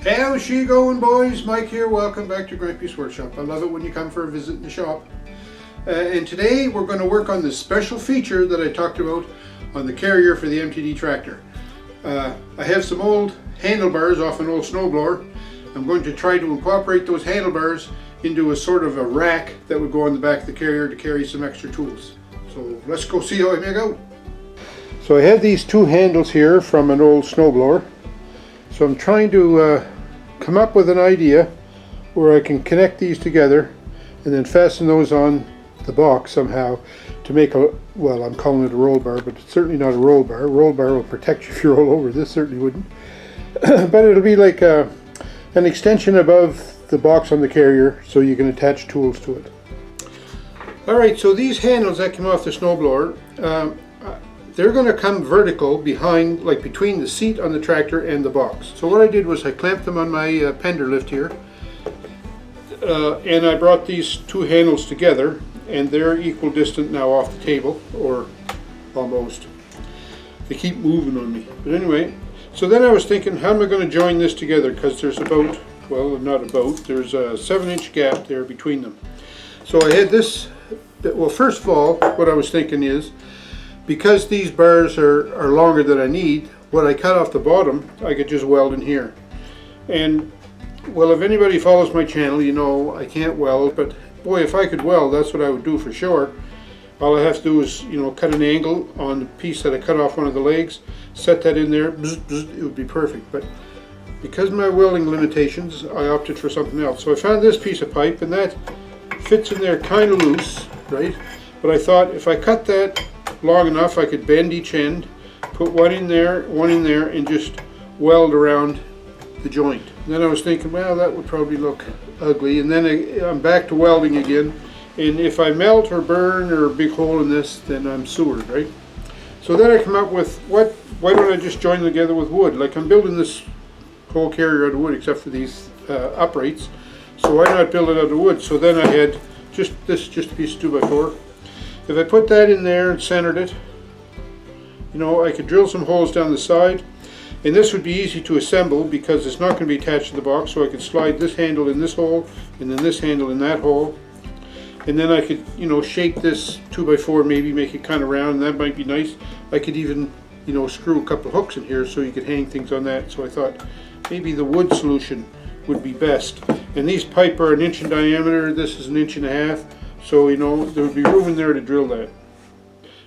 How's she going, boys? Mike here. Welcome back to Grampie's workshop. I love it when you come for a visit in the shop. And today we're going to work on this special feature that I talked about on the carrier for the MTD tractor. I have some old handlebars off an old snowblower. I'm going to try to incorporate those handlebars into a sort of a rack that would go on the back of the carrier to carry some extra tools. So let's go see how I make out. So I have these two handles here from an old snowblower. So I'm trying to come up with an idea where I can connect these together and then fasten those on the box somehow to make a, well, I'm calling it a roll bar, but it's certainly not a roll bar. A roll bar will protect you if you roll over. This certainly wouldn't. But it'll be like an extension above the box on the carrier so you can attach tools to it. Alright, so these handles that came off the snowblower, they're going to come vertical behind, like between the seat on the tractor and the box. So what I did was I clamped them on my pender lift here, and I brought these two handles together, and they're equal distant now off the table, or almost. They keep moving on me. But anyway, so then I was thinking, how am I going to join this together? Because there's about, well, not about, there's a 7-inch gap there between them. So I had this, well, first of all, what I was thinking is, because these bars are longer than I need, what I cut off the bottom, I could just weld in here. And, well, if anybody follows my channel, you know I can't weld, but boy, if I could weld, that's what I would do for sure. All I have to do is, you know, cut an angle on the piece that I cut off one of the legs, set that in there, bzz, bzz, it would be perfect. But because of my welding limitations, I opted for something else. So I found this piece of pipe, and that fits in there kind of loose, right? But I thought if I cut that long enough, I could bend each end, put one in there, and just weld around the joint. And then I was thinking, well, that would probably look ugly. And then I'm back to welding again. And if I melt or burn or a big hole in this, then I'm sewered, right? So then I come up with, why don't I just join them together with wood? Like, I'm building this whole carrier out of wood except for these uprights. So why not build it out of wood? So then I had just a piece of 2x4. If I put that in there and centered it, you know, I could drill some holes down the side, and this would be easy to assemble because it's not going to be attached to the box, so I could slide this handle in this hole and then this handle in that hole, and then I could, you know, shape this 2x4, maybe make it kind of round, and that might be nice. I could even, you know, screw a couple of hooks in here so you could hang things on that. So I thought maybe the wood solution would be best. And these pipe are 1 inch in diameter, this is 1.5 inches. So, you know, there would be room in there to drill that.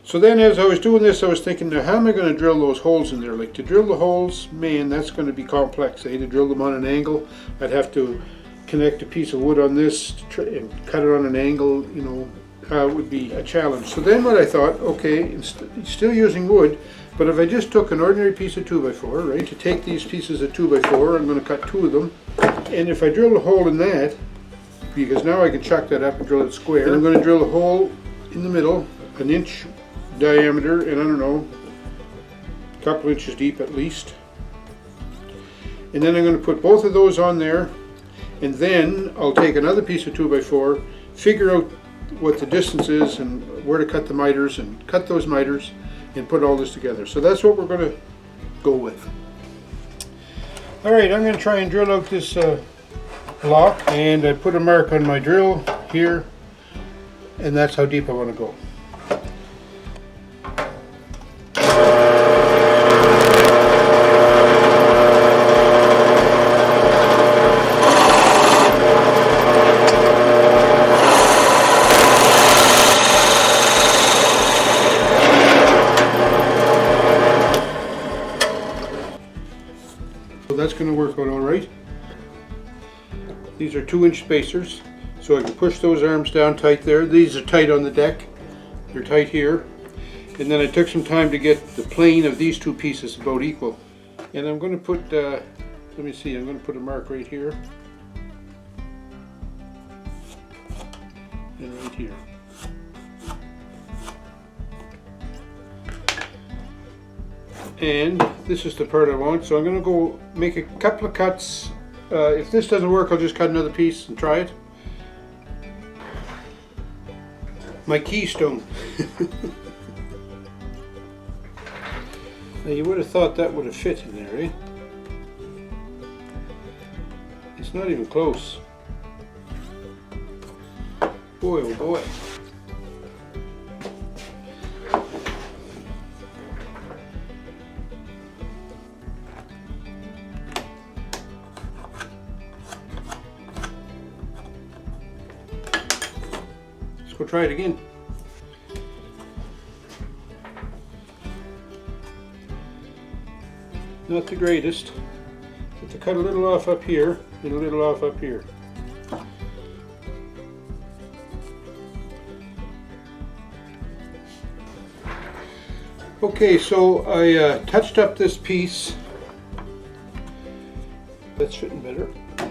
So then as I was doing this, I was thinking, now how am I going to drill those holes in there? Like, to drill the holes, man, that's going to be complex. To drill them on an angle, I'd have to connect a piece of wood on this and cut it on an angle, you know, it would be a challenge. So then what I thought, okay, still using wood, but if I just took an ordinary piece of 2x4, right, to take these pieces of 2x4, I'm going to cut 2 of them, and if I drill a hole in that, because now I can chuck that up and drill it square. And I'm going to drill a hole in the middle, 1 inch diameter, and I don't know, a couple inches deep at least. And then I'm going to put both of those on there, and then I'll take another piece of 2x4, figure out what the distance is and where to cut the miters, and cut those miters and put all this together. So that's what we're going to go with. Alright, I'm going to try and drill out this block, and I put a mark on my drill here, and that's how deep I want to go. So that's going to work out all right. These are 2-inch spacers, so I can push those arms down tight there. These are tight on the deck, they're tight here. And then I took some time to get the plane of these two pieces about equal. And I'm going to put, let me see, I'm going to put a mark right here. And right here. And this is the part I want, so I'm going to go make a couple of cuts. If this doesn't work, I'll just cut another piece and try it. My keystone. Now you would have thought that would have fit in there, eh? It's not even close. Boy, oh boy. Let's go try it again. Not the greatest. Have to cut a little off up here and a little off up here. Okay, so I touched up this piece. That's fitting better. I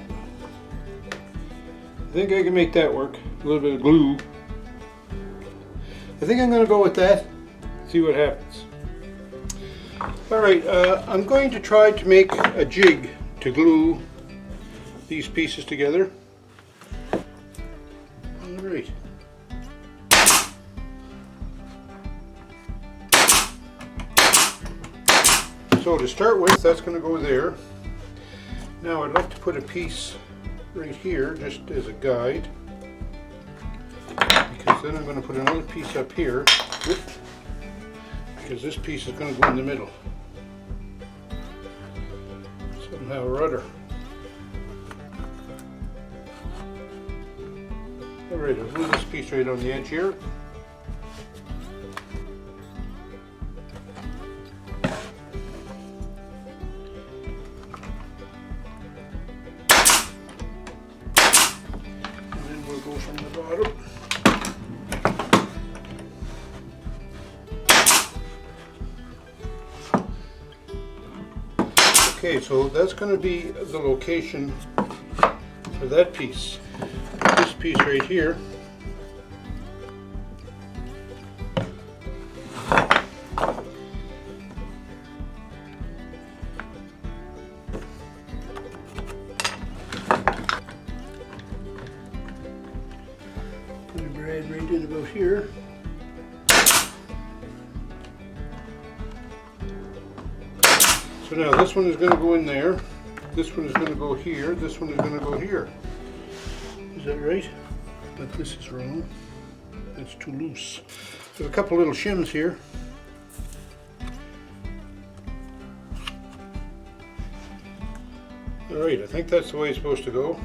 think I can make that work. A little bit of glue. I think I'm going to go with that. See what happens. Alright, I'm going to try to make a jig to glue these pieces together. Alright. So to start with, that's going to go there. Now I'd like to put a piece right here just as a guide, because then I'm going to put another piece up here, because this piece is going to go in the middle. Somehow or other. Alright, I'll glue this piece right on the edge here. Go from the bottom. Okay, so that's going to be the location for that piece. This piece right here. Right in about here. So now this one is going to go in there, this one is going to go here, this one is going to go here. Is that right? But this is wrong. That's too loose. There's a couple little shims here. Alright, I think that's the way it's supposed to go.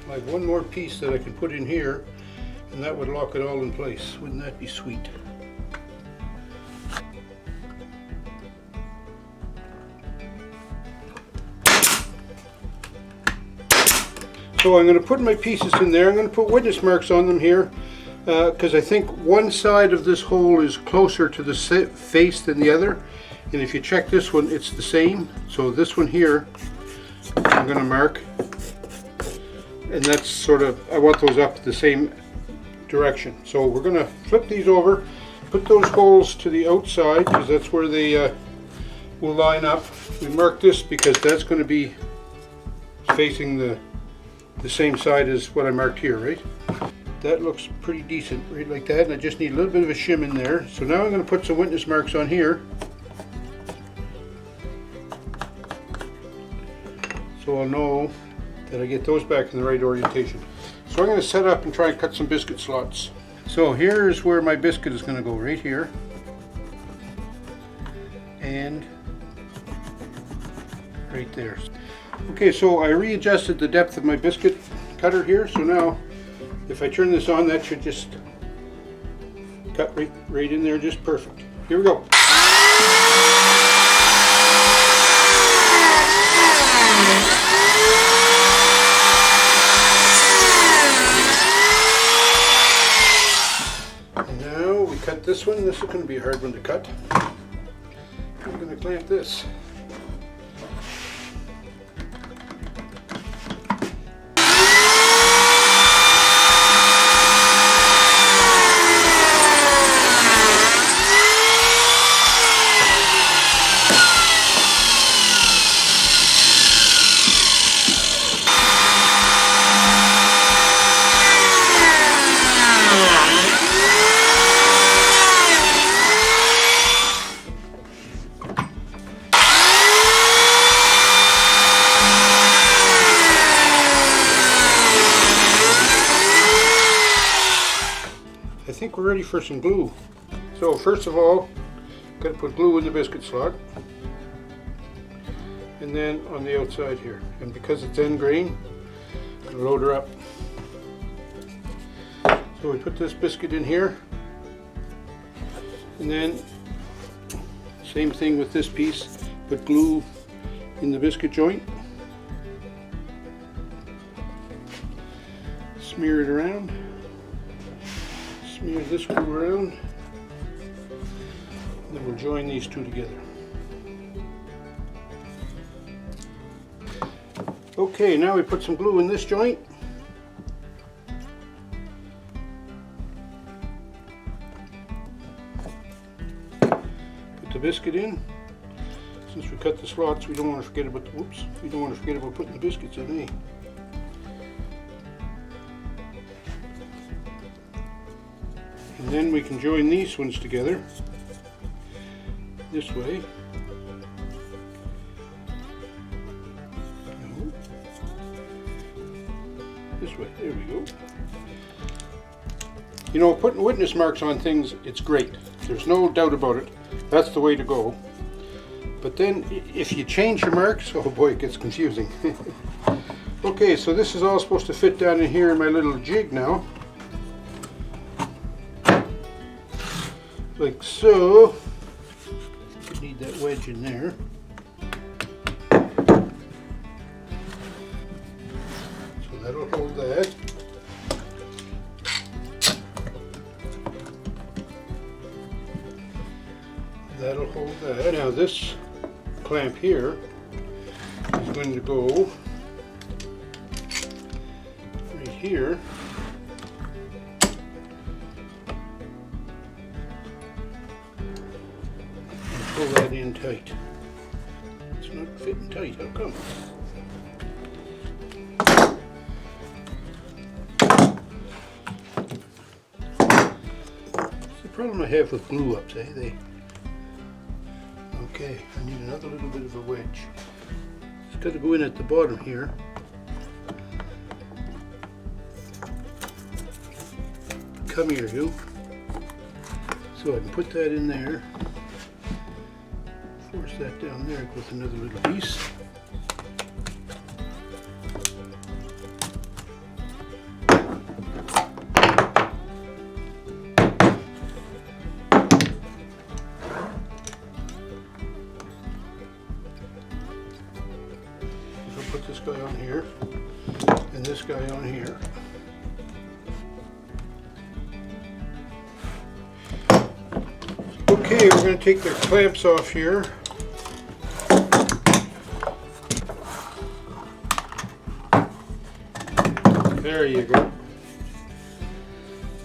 I have one more piece that I can put in here, and that would lock it all in place. Wouldn't that be sweet? So I'm going to put my pieces in there. I'm going to put witness marks on them here, because I think one side of this hole is closer to the face than the other. And if you check this one, it's the same. So this one here, I'm going to mark. And that's sort of, I want those up the same direction. So we're going to flip these over, put those holes to the outside, because that's where they will line up. We mark this because that's going to be facing the same side as what I marked here, right? That looks pretty decent, right like that. And I just need a little bit of a shim in there. So now I'm going to put some witness marks on here. So I'll know that I get those back in the right orientation. So I'm going to set up and try and cut some biscuit slots. So here's where my biscuit is going to go, right here. And right there. Okay, so I readjusted the depth of my biscuit cutter here. So now if I turn this on, that should just cut right in there just perfect. Here we go. Cut this one. This is going to be a hard one to cut. I'm going to clamp this. think we're ready for some glue. So first of all, got to put glue in the biscuit slot, and then on the outside here. And because it's end grain, I'm gonna load her up. So we put this biscuit in here, and then same thing with this piece. Put glue in the biscuit joint. Smear it around. Smear this glue around. Then we'll join these two together. Okay, now we put some glue in this joint. Put the biscuit in. Since we cut the slots, we don't want to forget about putting the biscuits in, eh? And then we can join these ones together this way. No. This way, there we go. You know, putting witness marks on things, it's great. There's no doubt about it. That's the way to go. But then if you change your marks, oh boy, it gets confusing. Okay, so this is all supposed to fit down in here in my little jig now. Like so. Need that wedge in there. So that'll hold that. That'll hold that. Now this clamp here is going to go right here. Pull that in tight. It's not fitting tight, how come? It's the problem I have with glue ups, eh? Okay, I need another little bit of a wedge. It's got to go in at the bottom here. Come here, you. So I can put that in there. Force that down there with another little piece. I'll put this guy on here and this guy on here. Okay, we're going to take the clamps off here. There you go.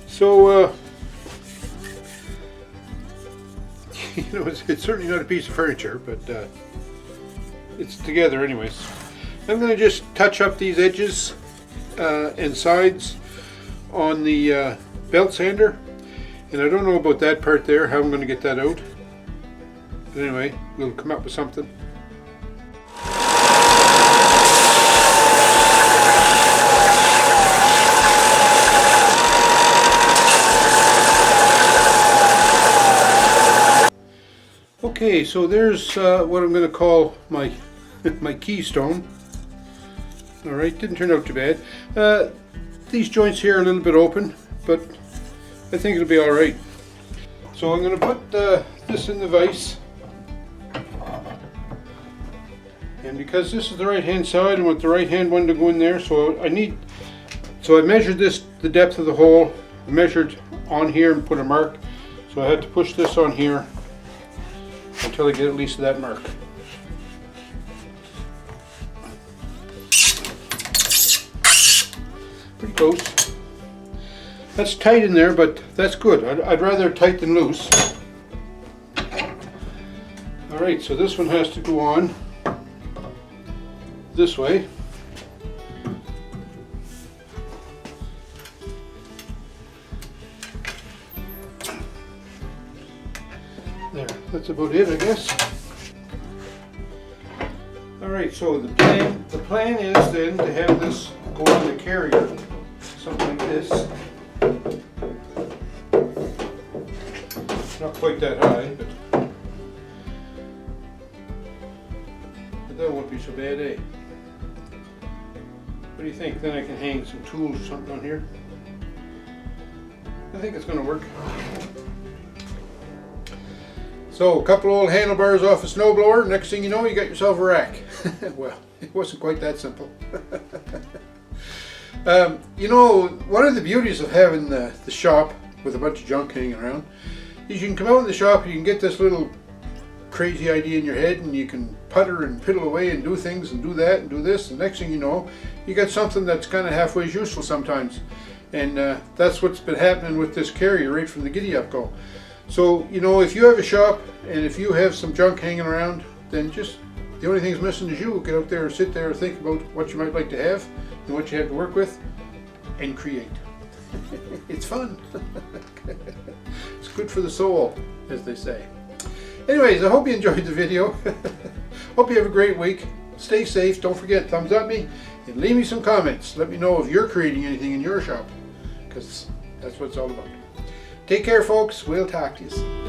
So, you know, it's certainly not a piece of furniture, but it's together anyways. I'm going to just touch up these edges and sides on the belt sander. And I don't know about that part there, how I'm going to get that out. But anyway, we'll come up with something. Okay, so there's what I'm going to call my my keystone. Alright, didn't turn out too bad. These joints here are a little bit open, but I think it'll be alright. So I'm going to put this in the vise. And because this is the right hand side, I want the right hand one to go in there. So I measured this, the depth of the hole, I measured on here and put a mark. So I had to push this on here until I get at least that mark. Pretty close. That's tight in there, but that's good. I'd rather tight than loose. Alright, so this one has to go on this way. There, that's about it, I guess. Alright, so the plan is then to have this go on the carrier, something like this. Not quite that high, but that won't be so bad, eh? What do you think? Then I can hang some tools or something on here. I think it's going to work. So a couple old handlebars off a snowblower. Next thing you know, you got yourself a rack. Well, it wasn't quite that simple. You know, one of the beauties of having the shop with a bunch of junk hanging around is you can come out in the shop and you can get this little crazy idea in your head and you can putter and piddle away and do things and do that and do this, and next thing you know, you got something that's kind of halfway useful sometimes. And that's what's been happening with this carrier right from the giddy up go. So, you know, if you have a shop and if you have some junk hanging around, then just the only thing that's missing is you. Get out there and sit there and think about what you might like to have and what you have to work with and create. It's fun. It's good for the soul, as they say. Anyways, I hope you enjoyed the video. Hope you have a great week. Stay safe. Don't forget, thumbs up me and leave me some comments. Let me know if you're creating anything in your shop, because that's what it's all about. Take care, folks. We'll talk to you soon.